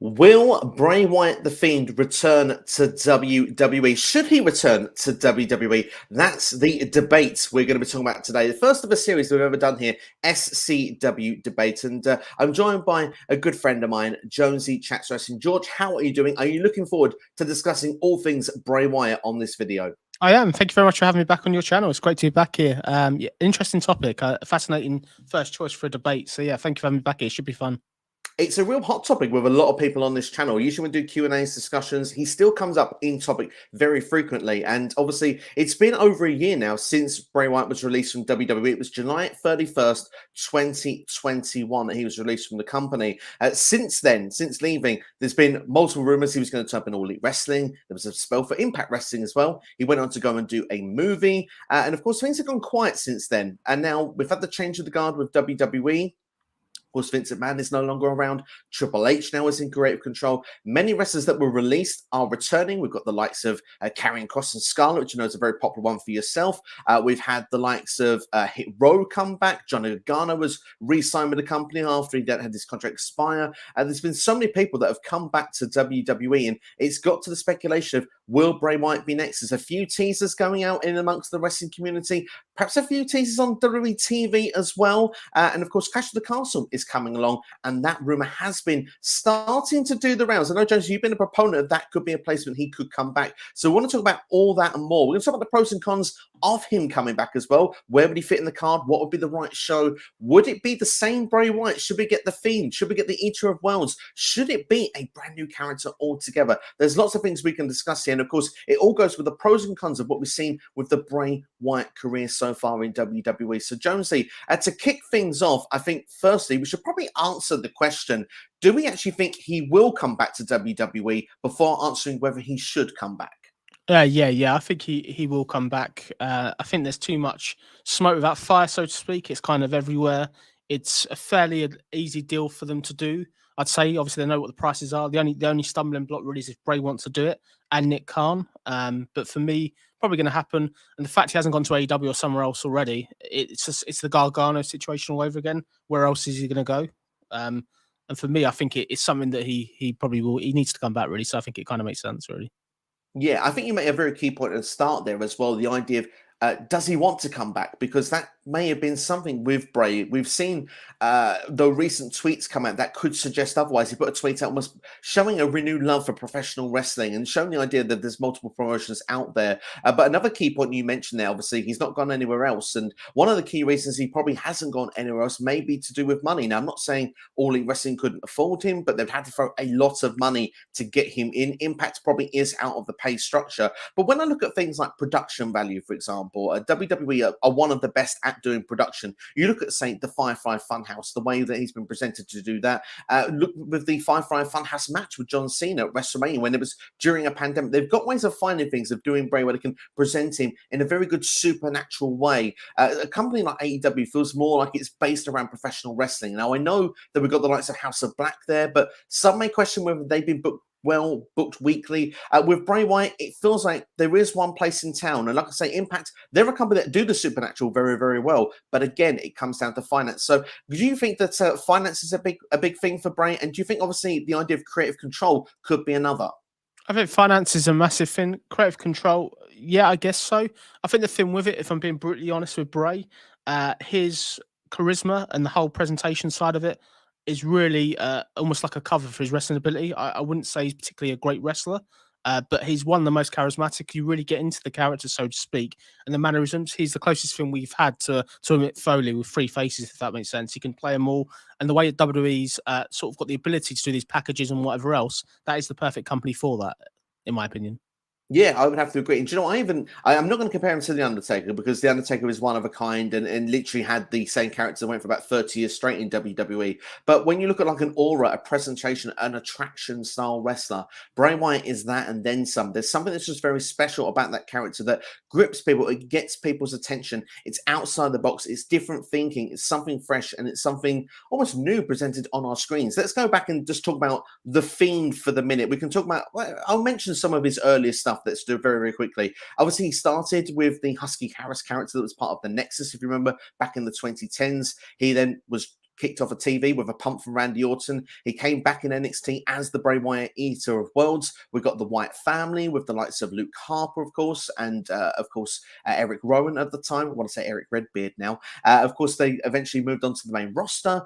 Will Bray Wyatt the Fiend return to WWE? Should he return to WWE? That's the debate we're going to be talking about today. The first of a series we've ever done here, SCW debate. And I'm joined by a good friend of mine, Jonesy Chats Wrestling. George, how are you doing? Are you looking forward to discussing all things Bray Wyatt on this video? I am. Thank you very much for having me back on your channel. It's great to be back here. Yeah, interesting topic. Fascinating first choice for a debate. So yeah, thank you for having me back here. It should be fun. It's a real hot topic with a lot of people on this channel. Usually we do Q&As, discussions. He still comes up in topic very frequently. And obviously, it's been over a year now since Bray Wyatt was released from WWE. It was July 31st, 2021 that he was released from the company. Since then, since leaving, there's been multiple rumors he was going to turn up in All Elite Wrestling. There was a spell for Impact Wrestling as well. He went on to go and do a movie. And of course, things have gone quiet since then. And now we've had the change of the guard with WWE. Of course, Vince McMahon is no longer around. Triple H now is in creative control. Many wrestlers that were released are returning. We've got the likes of Karrion Kross and Scarlett, which you know is a very popular one for yourself. We've had the likes of Hit Row come back. Johnny Gargano was re-signed with the company after he had his contract expire. There's been so many people that have come back to WWE, and it's got to the speculation of will Bray Wyatt be next? There's a few teasers going out in amongst the wrestling community, perhaps a few teasers on WWE TV as well. And of course, Clash of the Castle is coming along, and that rumor has been starting to do the rounds. I know, Jones, you've been a proponent of that could be a placement he could come back. So we want to talk about all that and more. We're going to talk about the pros and cons of him coming back as well. Where would he fit in the card? What would be the right show? Would it be the same Bray Wyatt? Should we get the Fiend? Should we get the Eater of Worlds? Should it be a brand new character altogether? There's lots of things we can discuss here. And of course, it all goes with the pros and cons of what we've seen with the Bray Wyatt career so far in WWE. So, Jonesy, to kick things off, I think firstly, we should probably answer the question, do we actually think he will come back to WWE before answering whether he should come back? Yeah. I think he will come back. I think there's too much smoke without fire, so to speak. It's kind of everywhere. It's a fairly easy deal for them to do. I'd say, obviously, they know what the prices are. The only stumbling block really is if Bray wants to do it and Nick Khan. But for me, probably going to happen. And the fact he hasn't gone to AEW or somewhere else already, it's the Gargano situation all over again. Where else is he going to go? And for me, I think it's something that he probably will. He needs to come back, really. So I think it kind of makes sense, really. Yeah, I think you made a very key point at the start there as well. The idea of does he want to come back? Because that may have been something with Bray. We've seen the recent tweets come out that could suggest otherwise. He put a tweet out almost showing a renewed love for professional wrestling and showing the idea that there's multiple promotions out there. But another key point you mentioned there, obviously, he's not gone anywhere else. And one of the key reasons he probably hasn't gone anywhere else may be to do with money. Now, I'm not saying All Elite Wrestling couldn't afford him, but they've had to throw a lot of money to get him in. Impact probably is out of the pay structure. But when I look at things like production value, for example, WWE are one of the best at doing production. You look at, say, the Firefly Funhouse, the way that he's been presented to do that. Look with the Firefly Funhouse match with John Cena at WrestleMania when it was during a pandemic. They've got ways of finding things, of doing Bray where they can present him in a very good supernatural way. A company like AEW feels more like it's based around professional wrestling. Now, I know that we've got the likes of House of Black there, but some may question whether they've been booked weekly. With Bray Wyatt, it feels like there is one place in town. And like I say, Impact, they're a company that do the supernatural very, very well. But again, it comes down to finance. So do you think that finance is a big thing for Bray? And do you think, obviously, the idea of creative control could be another? I think finance is a massive thing. Creative control, yeah, I guess so. I think the thing with it, if I'm being brutally honest with Bray, his charisma and the whole presentation side of it is really almost like a cover for his wrestling ability. I wouldn't say he's particularly a great wrestler, but he's one of the most charismatic. You really get into the character, so to speak, and the mannerisms. He's the closest thing we've had to Mick Foley with three faces, if that makes sense. He can play them all, and the way that WWE's sort of got the ability to do these packages and whatever else, that is the perfect company for that, in my opinion. Yeah, I would have to agree. And do you know, I'm not going to compare him to The Undertaker because The Undertaker is one of a kind and literally had the same character that went for about 30 years straight in WWE. But when you look at like an aura, a presentation, an attraction style wrestler, Bray Wyatt is that and then some. There's something that's just very special about that character that grips people, it gets people's attention. It's outside the box, it's different thinking, it's something fresh, and it's something almost new presented on our screens. Let's go back and just talk about The Fiend for the minute. We can talk about, I'll mention some of his earlier stuff. Let's do it very, very quickly. Obviously, he started with the Husky Harris character that was part of the Nexus, if you remember, back in the 2010s. He then was kicked off a TV with a pump from Randy Orton. He came back in NXT as the Bray Wyatt Eater of Worlds. We got the Wyatt family with the likes of Luke Harper, of course, and of course Eric Rowan at the time. I want to say Eric Redbeard now. Of course, they eventually moved on to the main roster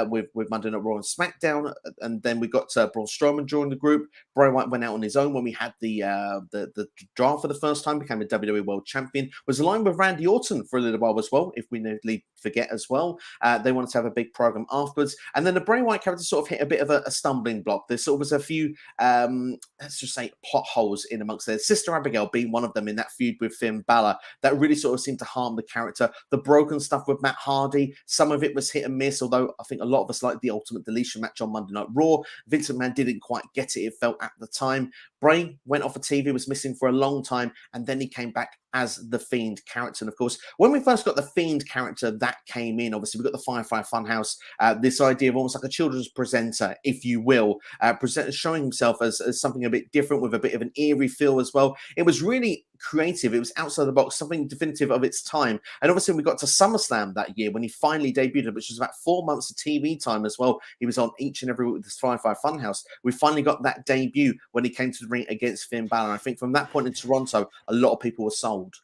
with Monday Night Raw and SmackDown, and then we got Braun Strowman joined the group. Bray Wyatt went out on his own when we had the draft for the first time, became a WWE World Champion, was aligned with Randy Orton for a little while as well, if we nearly forget as well. They wanted to have a big program afterwards. And then the Bray Wyatt character sort of hit a bit of a stumbling block. There sort of was a few, let's just say, plot holes in amongst there. Sister Abigail being one of them in that feud with Finn Balor. That really sort of seemed to harm the character. The broken stuff with Matt Hardy, some of it was hit and miss, although I think a lot of us liked the Ultimate Deletion match on Monday Night Raw. Vince McMahon didn't quite get it, it felt, at the time. Bray went off of TV, was missing for a long time, and then he came back as the Fiend character. And of course, when we first got the Fiend character, that came in. Obviously, we got the Firefly Funhouse, this idea of almost like a children's presenter, if you will, showing himself as something a bit different with a bit of an eerie feel as well. It was really creative. It was outside the box, something definitive of its time. And obviously, we got to SummerSlam that year when he finally debuted, which was about 4 months of TV time as well. He was on each and every week with this Firefly Funhouse. We finally got that debut when he came to the ring against Finn Balor. I think from that point in Toronto, a lot of people were sold.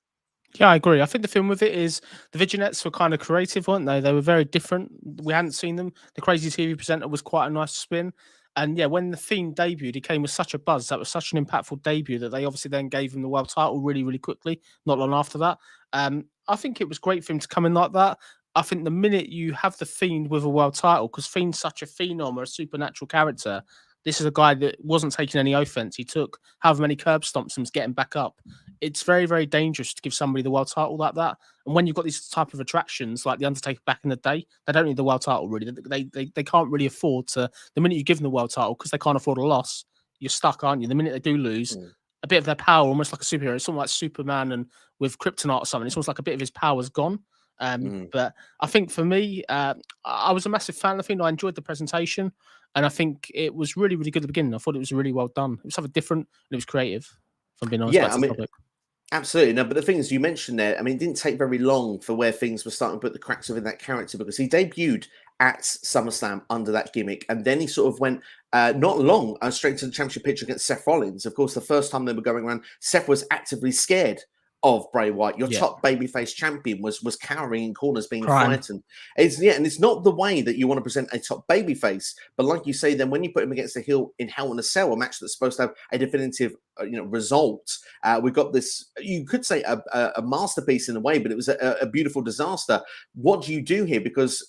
Yeah, I agree. I think the thing with it is the Viginettes were kind of creative, weren't they? They were very different. We hadn't seen them. The crazy TV presenter was quite a nice spin. And yeah, when the Fiend debuted, he came with such a buzz. That was such an impactful debut that they obviously then gave him the world title really, really quickly, not long after that. I think it was great for him to come in like that. I think the minute you have the Fiend with a world title, because Fiend's such a phenom or a supernatural character, this is a guy that wasn't taking any offense. He took however many curb stomps and was getting back up. It's very, very dangerous to give somebody the world title like that. And when you've got these type of attractions like the Undertaker back in the day, they don't need the world title really. They can't really afford to. The minute you give them the world title, because they can't afford a loss, you're stuck, aren't you? The minute they do lose, a bit of their power, almost like a superhero. It's something like Superman and with kryptonite or something. It's almost like a bit of his power's gone. But I think for me, I was a massive fan of the thing. I enjoyed the presentation, and I think it was really, really good at the beginning. I thought it was really well done. It was something different, and it was creative. If I'm being honest, Yeah, I mean, absolutely. No, but the things you mentioned there, I mean, it didn't take very long for where things were starting to put the cracks within that character, because he debuted at SummerSlam under that gimmick, and then he sort of went not long straight to the championship picture against Seth Rollins. Of course, the first time they were going around, Seth was actively scared of Bray Wyatt. Your top babyface champion was cowering in corners, being frightened. And it's not the way that you want to present a top babyface. But like you say, then when you put him against the heel in Hell in a Cell, a match that's supposed to have a definitive result, we got this. You could say a masterpiece in a way, but it was a beautiful disaster. What do you do here? Because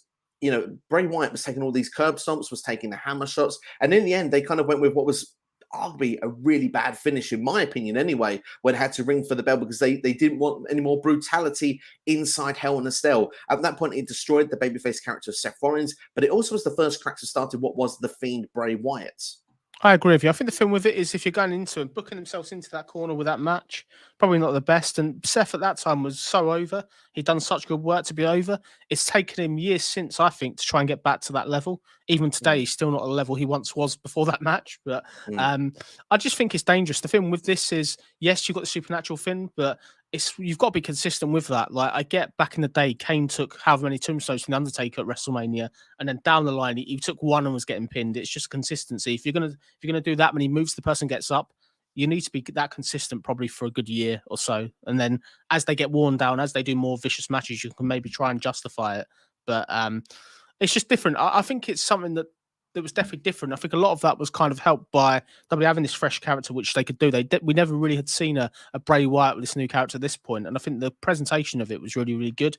Bray Wyatt was taking all these curb stomps, was taking the hammer shots, and in the end, they kind of went with what was arguably a really bad finish, in my opinion, anyway, when it had to ring for the bell, because they didn't want any more brutality inside Hell in a Cell. At that point, it destroyed the babyface character of Seth Rollins, but it also was the first crack to start what was the Fiend Bray Wyatt. I agree with you. I think the thing with it is if you're going into and booking themselves into that corner with that match, probably not the best. And Seth at that time was so over. He'd done such good work to be over. It's taken him years since, I think, to try and get back to that level. Even today, he's still not at the level he once was before that match. But I just think it's dangerous. The thing with this is, yes, you've got the supernatural thing, but you've got to be consistent with that. Like, I get back in the day, Kane took however many tombstones from the Undertaker at WrestleMania, and then down the line he took one and was getting pinned. It's just consistency. If you're gonna do that many moves, the person gets up. You need to be that consistent probably for a good year or so, and then as they get worn down, as they do more vicious matches, you can maybe try and justify it. But it's just different. I think it's something that was definitely different. I think a lot of that was kind of helped by WWE having this fresh character, which they could do. We never really had seen a Bray Wyatt with this new character at this point, and I think the presentation of it was really, really good.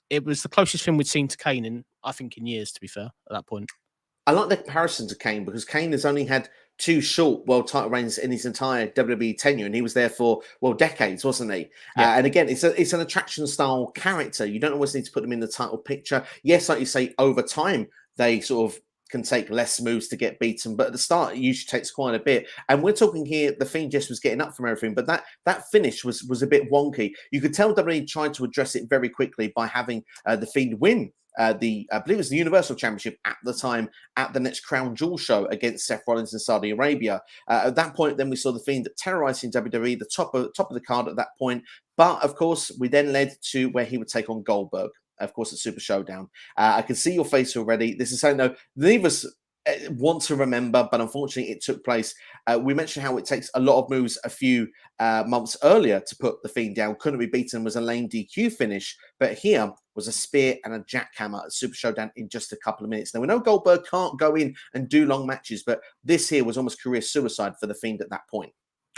It was the closest thing we'd seen to Kane in years, to be fair, at that point. I like the comparison to Kane, because Kane has only had 2 short world title reigns in his entire WWE tenure, and he was there for decades, wasn't he? Yeah. And again, it's an attraction style character. You don't always need to put them in the title picture. Yes, like you say, over time they sort of can take less moves to get beaten, but at the start it usually takes quite a bit. And we're talking here, the Fiend just was getting up from everything, but that finish was a bit wonky. You could tell WWE tried to address it very quickly by having the Fiend win I believe it was the Universal Championship at the time at the next Crown Jewel show against Seth Rollins in Saudi Arabia. At that point, then we saw the Fiend terrorizing WWE, the top of the card at that point. But of course, we then led to where he would take on Goldberg. of course, at Super Showdown. I can see your face already. This is something that neither of us want to remember, but unfortunately it took place. We mentioned how it takes a lot of moves a few months earlier to put the Fiend down. Couldn't be beaten was a lame DQ finish, but here was a spear and a jackhammer at Super Showdown in just a couple of minutes. Now we know Goldberg can't go in and do long matches, but this here was almost career suicide for the Fiend at that point.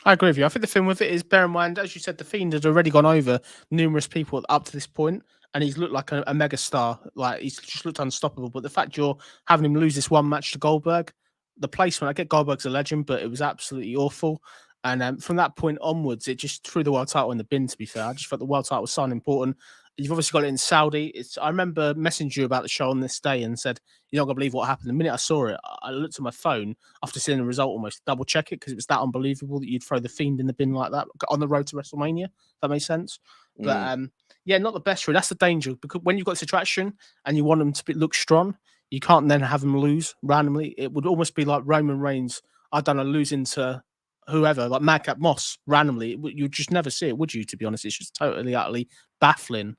I agree with you. I think the thing with it is, bear in mind, as you said, the Fiend had already gone over numerous people up to this point, and he's looked like a mega star. Like, he's just looked unstoppable. But the fact you're having him lose this one match to Goldberg, the placement, I get Goldberg's a legend, but it was absolutely awful. And from that point onwards, it just threw the world title in the bin, to be fair. I just felt the world title was so important. You've obviously got it in Saudi. I remember messaging you about the show on this day and said, you're not going to believe what happened. The minute I saw it, I looked at my phone after seeing the result, almost double check it, because it was that unbelievable that you'd throw the Fiend in the bin like that on the road to WrestleMania. If that makes sense. But yeah, not the best really. That's the danger, because when you've got this attraction and you want them to look strong, you can't then have them lose randomly. It would almost be like Roman Reigns, I don't know, losing to whoever, like Madcap Moss randomly. You'd just never see it, would you? To be honest, it's just totally, utterly baffling.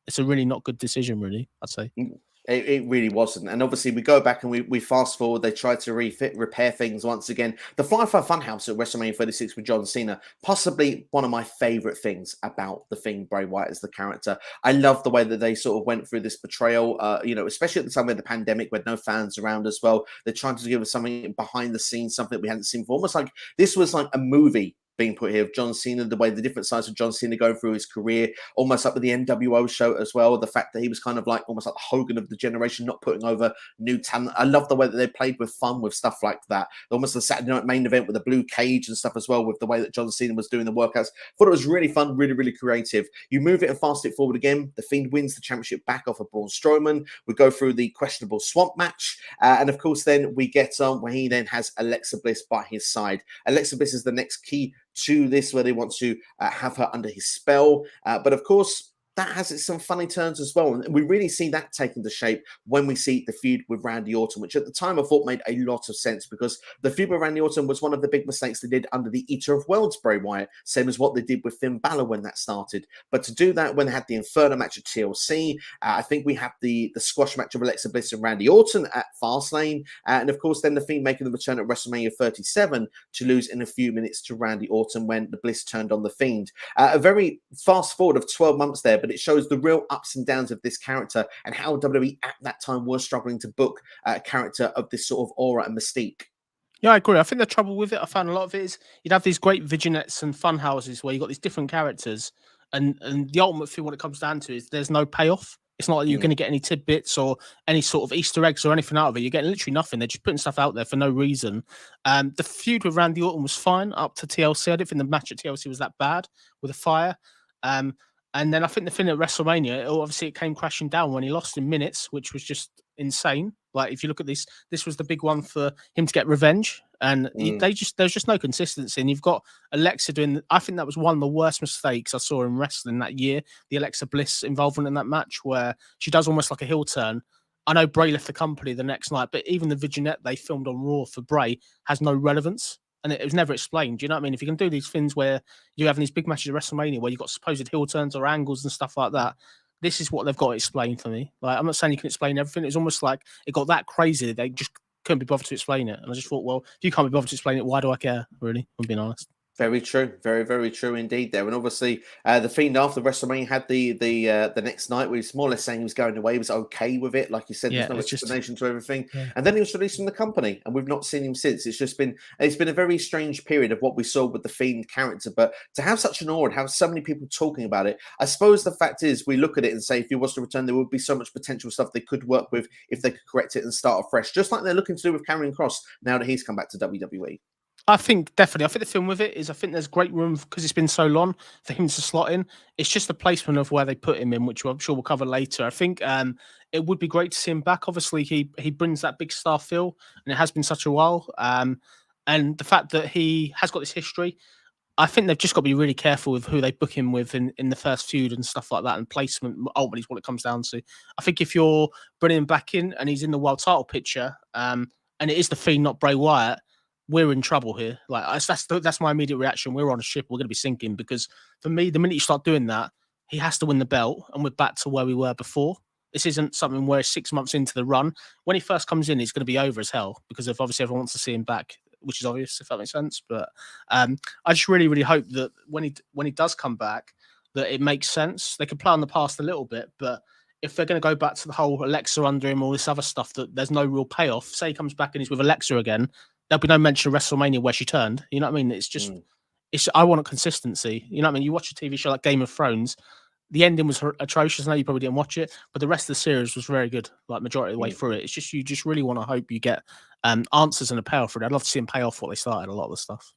It's a really not good decision, really, I'd say. It really wasn't. And obviously we go back and we fast forward. They tried to repair things once again. The Firefly Funhouse at WrestleMania 36 with John Cena, possibly one of my favorite things about the Fiend Bray Wyatt as the character. I love the way that they sort of went through this betrayal, especially at the time of the pandemic with no fans around as well. They're trying to give us something behind the scenes, something we hadn't seen before. Almost like this was like a movie being put here of John Cena, the way the different sides of John Cena going through his career, almost like with the NWO show as well. The fact that he was kind of like almost like the Hogan of the generation, not putting over new talent. I love the way that they played with fun with stuff like that. Almost the Saturday night main event with the blue cage and stuff as well, with the way that John Cena was doing the workouts. Thought it was really fun, really, really creative. You move it and fast it forward again. The Fiend wins the championship back off of Braun Strowman. We go through the questionable swamp match. And of course, then we get on where he then has Alexa Bliss by his side. Alexa Bliss is the next key to this, where they want to have her under his spell. But of course, that has some funny turns as well. And we really see that taking the shape when we see the feud with Randy Orton, which at the time I thought made a lot of sense, because the feud with Randy Orton was one of the big mistakes they did under the Eater of Worlds Bray Wyatt, same as what they did with Finn Balor when that started. But to do that when they had the Inferno match at TLC, I think we have the squash match of Alexa Bliss and Randy Orton at Fastlane, and of course then the Fiend making the return at WrestleMania 37 to lose in a few minutes to Randy Orton when the Bliss turned on the Fiend. A very fast forward of 12 months there, but it shows the real ups and downs of this character and how WWE at that time were struggling to book a character of this sort of aura and mystique. Yeah, I agree. I think the trouble with it, I found a lot of it is you'd have these great vignettes and fun houses where you've got these different characters, and the ultimate thing, what it comes down to, is there's no payoff. It's not like you're going to get any tidbits or any sort of Easter eggs or anything out of it. You're getting literally nothing. They're just putting stuff out there for no reason. The feud with Randy Orton was fine up to TLC. I didn't think the match at TLC was that bad with a fire. And then I think the thing at WrestleMania, obviously it came crashing down when he lost in minutes, which was just insane. Like, if you look at this was the big one for him to get revenge. And there's just no consistency. And you've got Alexa doing, I think that was one of the worst mistakes I saw in wrestling that year, the Alexa Bliss involvement in that match, where she does almost like a heel turn. I know Bray left the company the next night, but even the vignette they filmed on Raw for Bray has no relevance. And it was never explained. Do you know what I mean? If you can do these things where you're having these big matches at WrestleMania where you've got supposed heel turns or angles and stuff like that, this is what they've got to explain for me. Like, I'm not saying you can explain everything. It's almost like it got that crazy that they just couldn't be bothered to explain it. And I just thought, well, if you can't be bothered to explain it, why do I care, really? I'm being honest. Very true, very, very true indeed there. And obviously, the Fiend after WrestleMania had the next night where he was more or less saying he was going away. He was okay with it, like you said. There's no explanation to everything. Yeah. And then he was released from the company, and we've not seen him since. It's been a very strange period of what we saw with the Fiend character. But to have such an aura and have so many people talking about it, I suppose the fact is we look at it and say if he was to return, there would be so much potential stuff they could work with if they could correct it and start afresh, just like they're looking to do with Karrion Kross now that he's come back to WWE. I think definitely. I think the film with it is, I think there's great room because it's been so long for him to slot in. It's just the placement of where they put him in, which I'm sure we'll cover later. I think it would be great to see him back. Obviously, he brings that big star feel, and it has been such a while. And the fact that he has got this history, I think they've just got to be really careful with who they book him with in the first feud and stuff like that, and placement ultimately is what it comes down to. I think if you're bringing him back in and he's in the world title picture, and it is the Fiend, not Bray Wyatt, we're in trouble here. Like, that's my immediate reaction. We're on a ship. We're going to be sinking, because for me, the minute you start doing that, he has to win the belt, and we're back to where we were before. This isn't something where 6 months into the run, when he first comes in, it's going to be over as hell because of obviously everyone wants to see him back, which is obvious, if that makes sense. But I just really, really hope that when he does come back, that it makes sense. They could play on the past a little bit, but if they're going to go back to the whole Alexa under him, all this other stuff that there's no real payoff, say he comes back and he's with Alexa again, there'll be no mention of WrestleMania where she turned. You know what I mean? It's just, I want a consistency. You know what I mean? You watch a TV show like Game of Thrones, the ending was atrocious. I know you probably didn't watch it, but the rest of the series was very good, like majority of the way through it. It's just, you just really want to hope you get answers and a payoff for it. I'd love to see them pay off what they started, a lot of the stuff.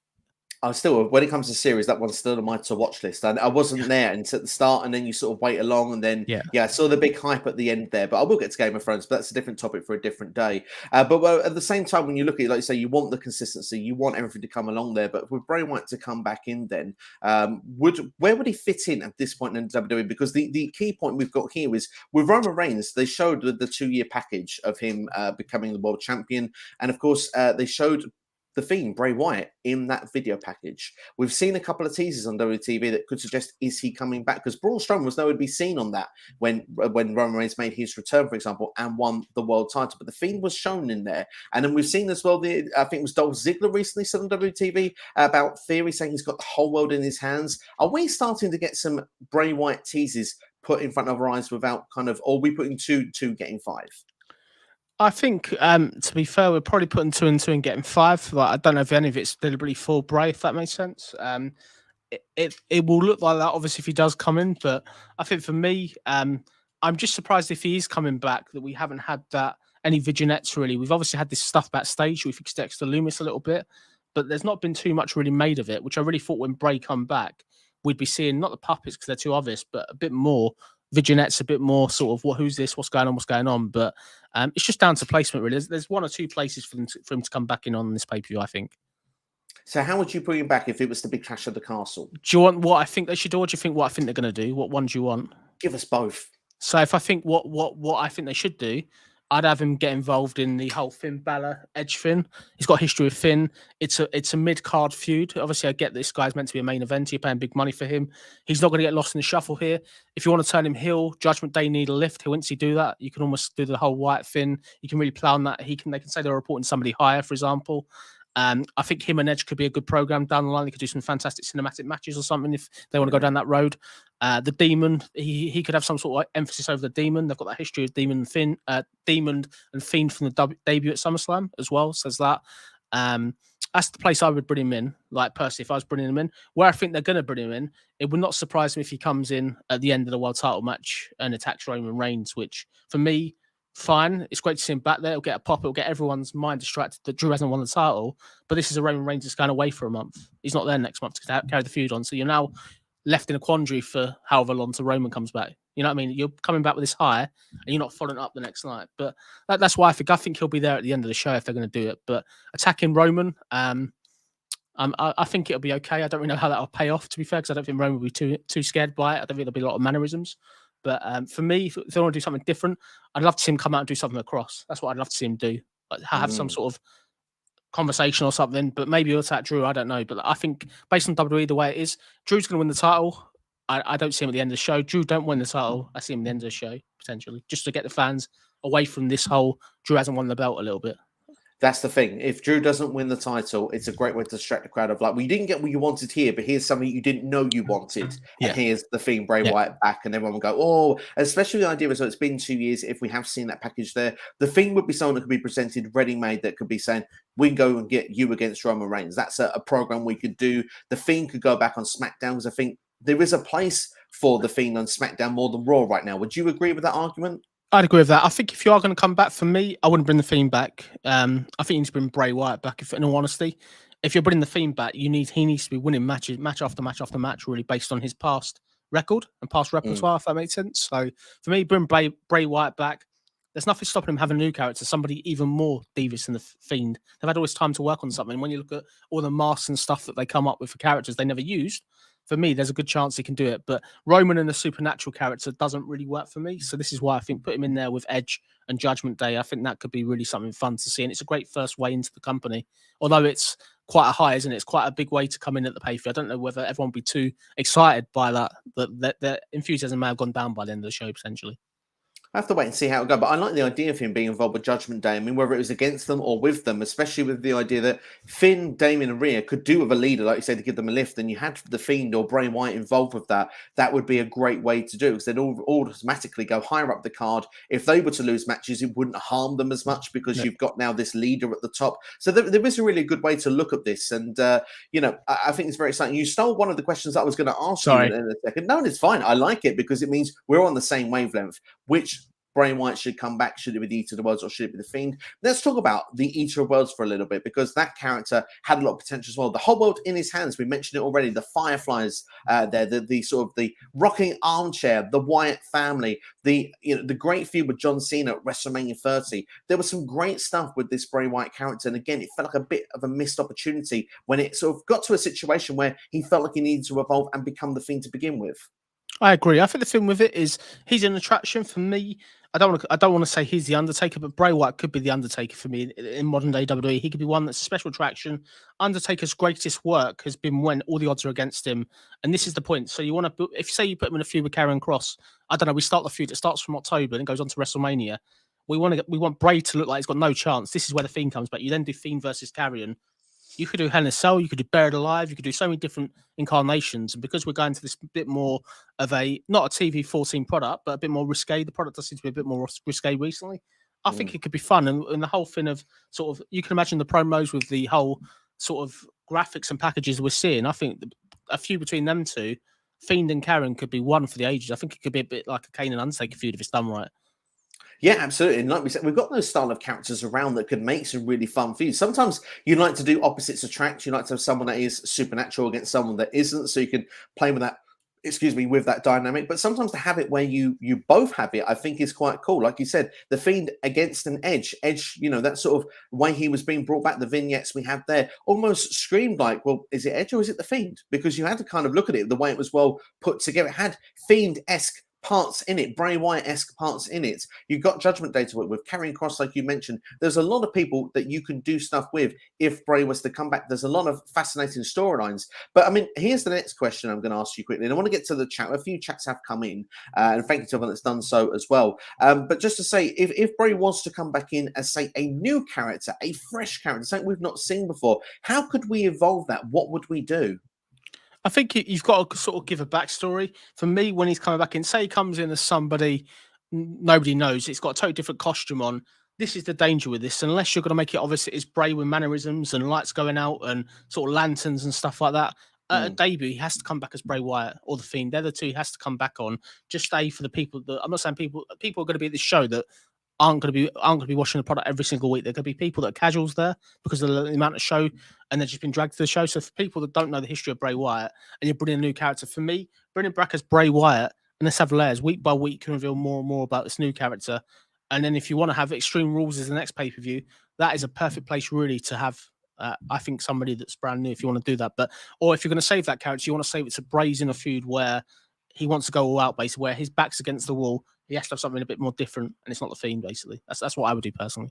I'm still, when it comes to series, that one's still on my to watch list. I wasn't there until the start, and then you sort of wait along, and then I saw the big hype at the end there. But I will get to Game of Thrones, but that's a different topic for a different day. But at the same time, when you look at it, like you say, you want the consistency, you want everything to come along there. But with Bray Wyatt to come back in, then where would he fit in at this point in WWE? Because the key point we've got here is with Roman Reigns, they showed the 2-year package of him becoming the world champion, and of course they showed the Fiend, Bray Wyatt, in that video package. We've seen a couple of teasers on WTV that could suggest, is he coming back? Because Braun Strowman was nowhere to be seen on that when Roman Reigns made his return, for example, and won the world title. But the Fiend was shown in there. And then we've seen as well, I think it was Dolph Ziggler recently said on WTV about Theory saying he's got the whole world in his hands. Are we starting to get some Bray Wyatt teases put in front of our eyes without kind of, or are we putting two getting 5? I think, to be fair, we're probably putting 2 and 2 and getting 5. Like, I don't know if any of it's deliberately for Bray, if that makes sense. It will look like that, obviously, if he does come in. But I think for me, I'm just surprised if he is coming back that we haven't had any vignettes, really. We've obviously had this stuff backstage. We fixed Dexter Loomis a little bit, but there's not been too much really made of it, which I really thought when Bray come back, we'd be seeing not the puppets because they're too obvious, but a bit more vignettes, a bit more sort of who's this, what's going on. But it's just down to placement, really. There's 1 or 2 places for him to come back in on this pay-per-view, I think. So how would you bring him back if it was the big Clash of the Castle? Do you want what I think they should do, or do you think what I think they're going to do? What one do you want? Give us both. So if I think what I think they should do, I'd have him get involved in the whole Finn Balor Edge Finn. He's got a history with Finn. It's a mid-card feud. Obviously, I get this guy's meant to be a main event. You're paying big money for him. He's not going to get lost in the shuffle here. If you want to turn him heel, Judgment Day need a lift. Once you do that, you can almost do the whole Wyatt Finn. You can really play on that. They can say they're reporting somebody higher, for example. I think him and Edge could be a good program down the line. They could do some fantastic cinematic matches or something if they want to go down that road. The Demon, he could have some sort of emphasis over the Demon. They've got that history of Demon and Fiend from the debut at SummerSlam as well. Says that. That's the place I would bring him in. Like personally, if I was bringing him in, where I think they're going to bring him in, it would not surprise me if he comes in at the end of the world title match and attacks Roman Reigns. Which for me, fine. It's great to see him back there. It'll get a pop. It'll get everyone's mind distracted that Drew hasn't won the title. But this is a Roman Reigns that's going away for a month. He's not there next month to carry the feud on. So you're now left in a quandary for however long till Roman comes back. You know what I mean? You're coming back with this high and you're not following up the next night. But that's why I think he'll be there at the end of the show if they're going to do it. But attacking Roman, I think it'll be okay. I don't really know how that'll pay off, to be fair, because I don't think Roman will be too scared by it. I don't think there'll be a lot of mannerisms. But for me, if they want to do something different, I'd love to see him come out and do something across. That's what I'd love to see him do. Like have some sort of conversation or something. But maybe he'll attack Drew. I don't know. But I think based on WWE, the way it is, Drew's going to win the title. I don't see him at the end of the show. Drew don't win the title. I see him at the end of the show, potentially, just to get the fans away from this whole Drew hasn't won the belt a little bit. That's the thing. If Drew doesn't win the title, it's a great way to distract the crowd of like, well, you didn't get what you wanted here, but here's something you didn't know you wanted. Yeah. And here's the Fiend Bray Wyatt back. And everyone will go, oh, especially the idea is, so it's been 2 years. If we have seen that package there, the Fiend would be someone that could be presented ready-made that could be saying, we can go and get you against Roman Reigns. That's a program we could do. The Fiend could go back on SmackDown because I think there is a place for the Fiend on SmackDown more than Raw right now. Would you agree with that argument? I'd agree with that. I think if you are going to come back, for me, I wouldn't bring the Fiend back. I think you need to bring Bray Wyatt back. If, in all honesty, if you're bringing the Fiend back, he needs to be winning match after match after match, really based on his past record and past repertoire. If that makes sense. So for me, bring Bray Wyatt back. There's nothing stopping him having a new character, somebody even more devious than the Fiend. They've had all this time to work on something. When you look at all the masks and stuff that they come up with for characters they never used, for me, there's a good chance he can do it. But Roman and the supernatural character doesn't really work for me. So this is why I think put him in there with Edge and Judgment Day. I think that could be really something fun to see. And it's a great first way into the company. Although it's quite a high, isn't it? It's quite a big way to come in at the pay-per-view. I don't know whether everyone would be too excited by that. The enthusiasm may have gone down by the end of the show, potentially. I have to wait and see how it goes. But I like the idea of him being involved with Judgment Day. I mean, whether it was against them or with them, especially with the idea that Finn, Damien, and Rhea could do with a leader, like you said, to give them a lift, and you had the Fiend or Bray Wyatt involved with that, that would be a great way to do it, because they'd all automatically go higher up the card. If they were to lose matches, it wouldn't harm them as much because you've got now this leader at the top. So there is a really good way to look at this. And, I think it's very exciting. You stole one of the questions I was going to ask you in a second. No, it's fine. I like it because it means we're on the same wavelength. Which Bray Wyatt should come back? Should it be the Eater of the Worlds or should it be the Fiend? Let's talk about the Eater of Worlds for a little bit, because that character had a lot of potential as well. The whole world in his hands. We mentioned it already. The Fireflies there, the sort of the rocking armchair, the Wyatt family, the great feud with John Cena at WrestleMania 30. There was some great stuff with this Bray Wyatt character, and again, it felt like a bit of a missed opportunity when it sort of got to a situation where he felt like he needed to evolve and become the Fiend to begin with. I agree. I think the thing with it is he's an attraction for me. I don't want to say he's the Undertaker, but Bray Wyatt could be the Undertaker for me in modern day WWE. He could be one that's a special attraction. Undertaker's greatest work has been when all the odds are against him, and this is the point. So you want to, if say you put him in a feud with Karrion Kross, I don't know. We start the feud. It starts from October and goes on to WrestleMania. We want Bray to look like he's got no chance. This is where the Fiend comes back. You then do Fiend versus Karrion. You could do Hell in a Cell, you could do Buried Alive, you could do so many different incarnations. And because we're going to this bit more of not a TV 14 product, but a bit more risque, the product does seem to be a bit more risque recently. I think it could be fun. And the whole thing of sort of, you can imagine the promos with the whole sort of graphics and packages we're seeing. I think a few between them two, Fiend and Karen, could be one for the ages. I think it could be a bit like a Kane and Undertaker feud if it's done right. Yeah, absolutely. And like we said, we've got those style of characters around that could make some really fun feuds. Sometimes you like to do opposites attract. You like to have someone that is supernatural against someone that isn't, so you can play with that, with that dynamic. But sometimes to have it where you both have it, I think is quite cool. Like you said, the Fiend against an Edge, that sort of way he was being brought back, the vignettes we had there almost screamed like, well, is it Edge or is it the Fiend? Because you had to kind of look at it the way it was well put together. It had Fiend-esque parts in it, Bray Wyatt-esque parts in it. You've got Judgment Day to work with, Karrion Kross, like you mentioned. There's a lot of people that you can do stuff with if Bray was to come back. There's a lot of fascinating storylines. But I mean, here's the next question I'm going to ask you quickly. And I want to get to the chat. A few chats have come in, and thank you to everyone that's done so as well. But just to say, if Bray was to come back in as, say, a new character, a fresh character, something we've not seen before, how could we evolve that? What would we do? I think you've got to sort of give a backstory. For me, when he's coming back in, say he comes in as somebody nobody knows, it's got a totally different costume on. This is the danger with this. Unless you're going to make it obvious it is Bray with mannerisms and lights going out and sort of lanterns and stuff like that. At a debut, he has to come back as Bray Wyatt or the Fiend. They're the two he has to come back on. Just stay for the people that I'm not saying people are going to be at this show that aren't going to be watching the product every single week. There are going to be people that are casuals there because of the amount of show, and they've just been dragged to the show. So for people that don't know the history of Bray Wyatt, and you're bringing a new character, for me, bringing back as Bray Wyatt, and let's have layers week by week can reveal more and more about this new character. And then if you want to have Extreme Rules as the next pay per view, that is a perfect place really to have. I think somebody that's brand new, if you want to do that, or if you're going to save that character, you want to save it to Bray's in a feud where he wants to go all out, basically, where his back's against the wall. He has to have something a bit more different, and it's not the Fiend, basically. That's what I would do personally.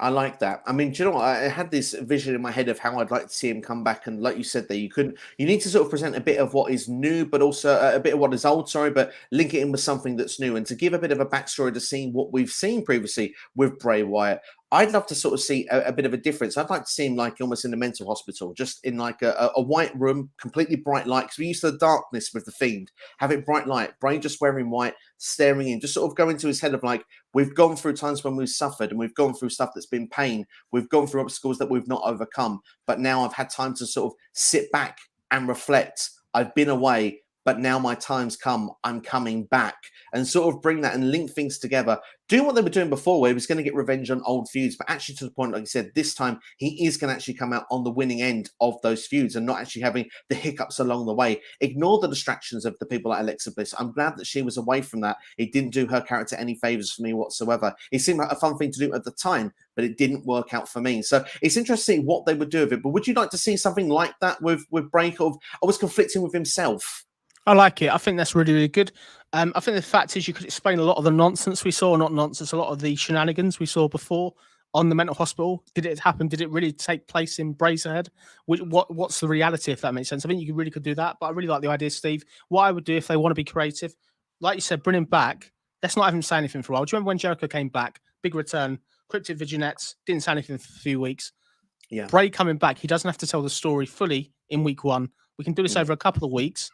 I like that. I mean, do you know what? I had this vision in my head of how I'd like to see him come back. And like you said there, you need to sort of present a bit of what is new, but also a bit of what is old, but link it in with something that's new. And to give a bit of a backstory to seeing what we've seen previously with Bray Wyatt, I'd love to sort of see a bit of a difference. I'd like to see him like almost in a mental hospital, just in like a white room, completely bright light. Because we used to the darkness with the Fiend, have it bright light, Bray just wearing white, staring in, just sort of go into his head of like, we've gone through times when we've suffered and we've gone through stuff that's been pain. We've gone through obstacles that we've not overcome. But now I've had time to sort of sit back and reflect. I've been away, but now my time's come. I'm coming back, and sort of bring that and link things together. Do what they were doing before, where he was going to get revenge on old feuds, but actually to the point, like you said, this time he is going to actually come out on the winning end of those feuds and not actually having the hiccups along the way. Ignore the distractions of the people like Alexa Bliss. I'm glad that she was away from that. It didn't do her character any favors for me whatsoever. It seemed like a fun thing to do at the time, but it didn't work out for me. So it's interesting what they would do with it. But would you like to see something like that with Bray? I was conflicting with himself. I like it. I think that's really, really good. I think the fact is you could explain a lot of the nonsense we saw, not nonsense, a lot of the shenanigans we saw before on the mental hospital. Did it happen? Did it really take place in Bray's head? What's the reality, if that makes sense? I think you really could do that, but I really like the idea, Steve. What I would do if they want to be creative, like you said, bring him back. let's not have him say anything for a while. Do you remember when Jericho came back? Big return, cryptic vignettes, didn't say anything for a few weeks. Yeah. Bray coming back, he doesn't have to tell the story fully in week 1. We can do this over a couple of weeks.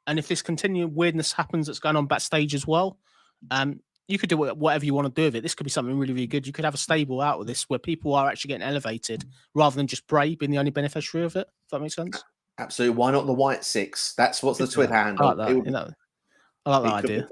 And if this continued weirdness happens that's going on backstage as well, you could do whatever you want to do with it. This could be something really, really good. You could have a stable out of this where people are actually getting elevated rather than just Bray being the only beneficiary of it. If that makes sense. Absolutely. Why not the White Six? That's what's the Twitter handle. I like that. I like that idea.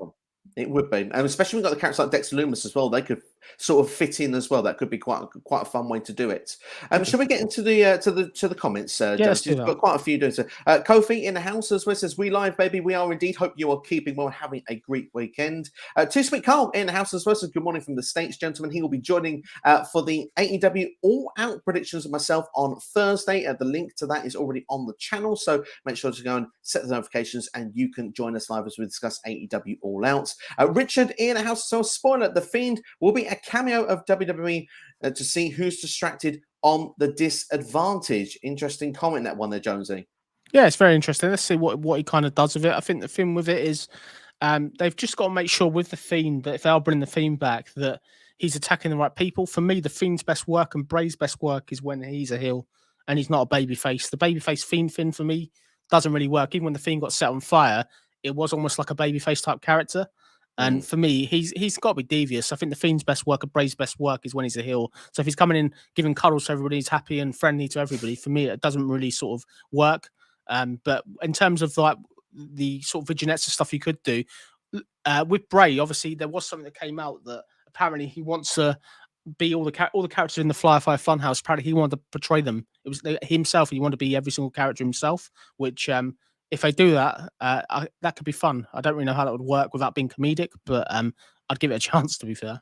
It would be, and especially we've got the characters like Dexter Lumis as well. They could sort of fit in as well. That could be quite a fun way to do it. Shall we get into the comments? Yes, we've got quite a few doing so. Kofi in the house as well says, "We live, baby. We are indeed. Hope you are keeping well, having a great weekend." Too Sweet Carl in the house as well says, "Good morning from the States, gentlemen." He will be joining for the AEW All Out predictions of myself on Thursday. The link to that is already on the channel, so make sure to go and set the notifications, and you can join us live as we discuss AEW All Out. Richard in the house. So, spoiler: The Fiend will be a cameo of WWE to see who's distracted on the disadvantage. Interesting comment, that one there, Jonesy. Yeah, it's very interesting. Let's see what he kind of does with it. I think the thing with it is they've just got to make sure with the Fiend that if they are bringing the Fiend back, that he's attacking the right people. For me, the Fiend's best work and Bray's best work is when he's a heel and he's not a babyface. The babyface Fiend thing for me doesn't really work. Even when the Fiend got set on fire, it was almost like a babyface type character. And for me, he's got to be devious. I think the Fiend's best work and Bray's best work is when he's a heel. So if he's coming in, giving cuddles to everybody, he's happy and friendly to everybody, for me, it doesn't really sort of work. But in terms of like the sort of vignettes and stuff you could do, with Bray, obviously, there was something that came out that apparently he wants to be all the characters in the Firefly Funhouse. Apparently, he wanted to portray them. It was himself. He wanted to be every single character himself, which if they do that, that could be fun. I don't really know how that would work without being comedic, but I'd give it a chance, to be fair.